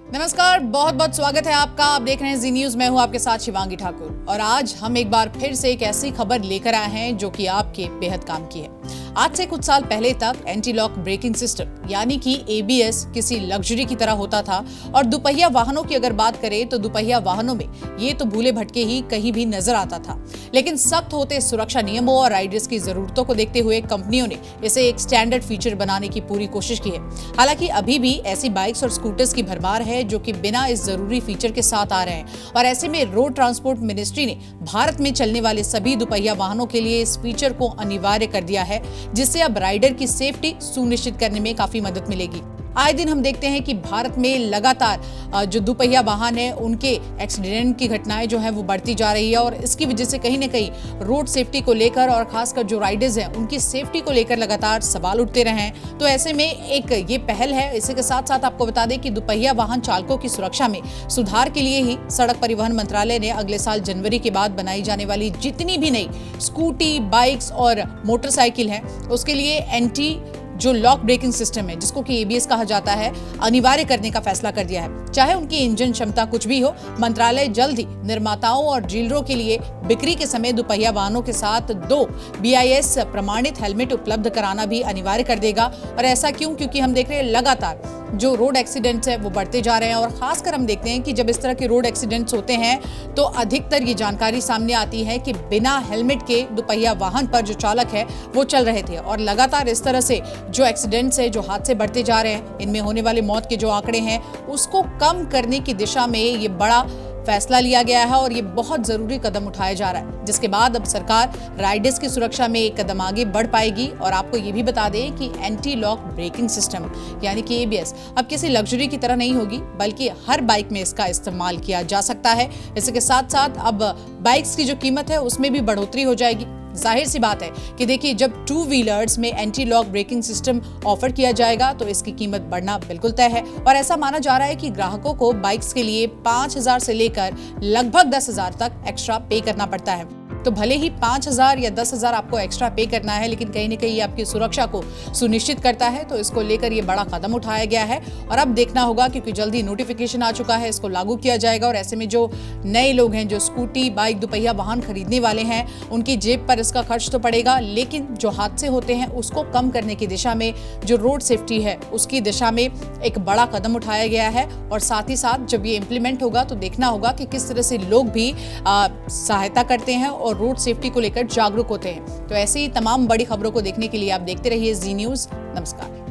नमस्कार, बहुत बहुत स्वागत है आपका। आप देख रहे हैं जी न्यूज। मैं हूं आपके साथ शिवांगी ठाकुर और आज हम एक बार फिर से एक ऐसी खबर लेकर आए हैं जो कि आपके बेहद काम की है। आज से कुछ साल पहले तक एंटी लॉक ब्रेकिंग सिस्टम यानी कि एबीएस किसी लग्जरी की तरह होता था और दुपहिया वाहनों की अगर बात करें तो दुपहिया वाहनों में ये तो भूले भटके ही कहीं भी नजर आता था। लेकिन सख्त होते सुरक्षा नियमों और राइडर्स की जरूरतों को देखते हुए कंपनियों ने इसे एक स्टैंडर्ड फीचर बनाने की पूरी कोशिश की है। हालांकि अभी भी ऐसी बाइक्स और स्कूटर्स की भरमार है जो कि बिना इस जरूरी फीचर के साथ आ रहे हैं और ऐसे में रोड ट्रांसपोर्ट मिनिस्ट्री ने भारत में चलने वाले सभी दुपहिया वाहनों के लिए इस फीचर को अनिवार्य कर दिया है, जिससे अब राइडर की सेफ्टी सुनिश्चित करने में काफी मदद मिलेगी। आए दिन हम देखते हैं कि भारत में लगातार जो दुपहिया वाहन है उनके एक्सीडेंट की घटनाएं जो है वो बढ़ती जा रही है और इसकी वजह से कहीं ना कहीं रोड सेफ्टी को लेकर और खासकर जो राइडर्स हैं उनकी सेफ्टी को लेकर लगातार सवाल उठते रहे हैं। तो ऐसे में एक ये पहल है। इसी के साथ साथ आपको बता दें कि दुपहिया वाहन चालकों की सुरक्षा में सुधार के लिए ही सड़क परिवहन मंत्रालय ने अगले साल जनवरी के बाद बनाई जाने वाली जितनी भी नई स्कूटी, बाइक्स और मोटरसाइकिल है उसके लिए एंटी जो लॉक ब्रेकिंग सिस्टम है जिसको कि एबीएस कहा जाता है, अनिवार्य करने का फैसला कर दिया है। चाहे उनकी इंजन क्षमता कुछ भी हो, मंत्रालय जल्द ही निर्माताओं और डीलरों के लिए बिक्री के समय दुपहिया वाहनों के साथ 2 बीआईएस प्रमाणित हेलमेट उपलब्ध कराना भी अनिवार्य कर देगा। और ऐसा क्यों? क्योंकि हम देख रहे हैं लगातार जो रोड एक्सीडेंट्स है वो बढ़ते जा रहे हैं और खासकर हम देखते हैं कि जब इस तरह के रोड एक्सीडेंट्स होते हैं तो अधिकतर ये जानकारी सामने आती है कि बिना हेलमेट के दुपहिया वाहन पर जो चालक है वो चल रहे थे और लगातार इस तरह से जो एक्सीडेंट्स है, जो हादसे बढ़ते जा रहे हैं, इनमें होने वाले मौत के जो आंकड़े हैं उसको कम करने की दिशा में ये बड़ा फैसला लिया गया है और ये बहुत जरूरी कदम उठाया जा रहा है, जिसके बाद अब सरकार राइडर्स की सुरक्षा में एक कदम आगे बढ़ पाएगी। और आपको ये भी बता दें कि एंटी लॉक ब्रेकिंग सिस्टम यानी कि एबीएस अब किसी लग्जरी की तरह नहीं होगी, बल्कि हर बाइक में इसका इस्तेमाल किया जा सकता है। इसी के साथ साथ अब बाइक्स की जो कीमत है उसमें भी बढ़ोतरी हो जाएगी। जाहिर सी बात है कि देखिए, जब 2 व्हीलर्स में anti lock braking system offer किया जाएगा तो इसकी कीमत बढ़ना बिल्कुल तय है और ऐसा माना जा रहा है कि ग्राहकों को बाइक्स के लिए 5,000 से लेकर लगभग 10,000 तक एक्स्ट्रा पे करना पड़ता है। तो भले ही 5,000 या 10,000 आपको एक्स्ट्रा पे करना है, लेकिन कहीं ना कहीं आपकी सुरक्षा को सुनिश्चित करता है। तो इसको लेकर ये बड़ा कदम उठाया गया है और अब देखना होगा, क्योंकि जल्दी नोटिफिकेशन आ चुका है, इसको लागू किया जाएगा। और ऐसे में जो नए लोग हैं जो स्कूटी, बाइक, दुपहिया वाहन खरीदने वाले हैं उनकी जेब पर इसका खर्च तो पड़ेगा, लेकिन जो हादसे होते हैं उसको कम करने की दिशा में, जो रोड सेफ्टी है उसकी दिशा में एक बड़ा कदम उठाया गया है। और साथ ही साथ जब ये इम्प्लीमेंट होगा तो देखना होगा कि किस तरह से लोग भी सहायता करते हैं और रोड सेफ्टी को लेकर जागरूक होते हैं। तो ऐसी तमाम बड़ी खबरों को देखने के लिए आप देखते रहिए जी न्यूज। नमस्कार।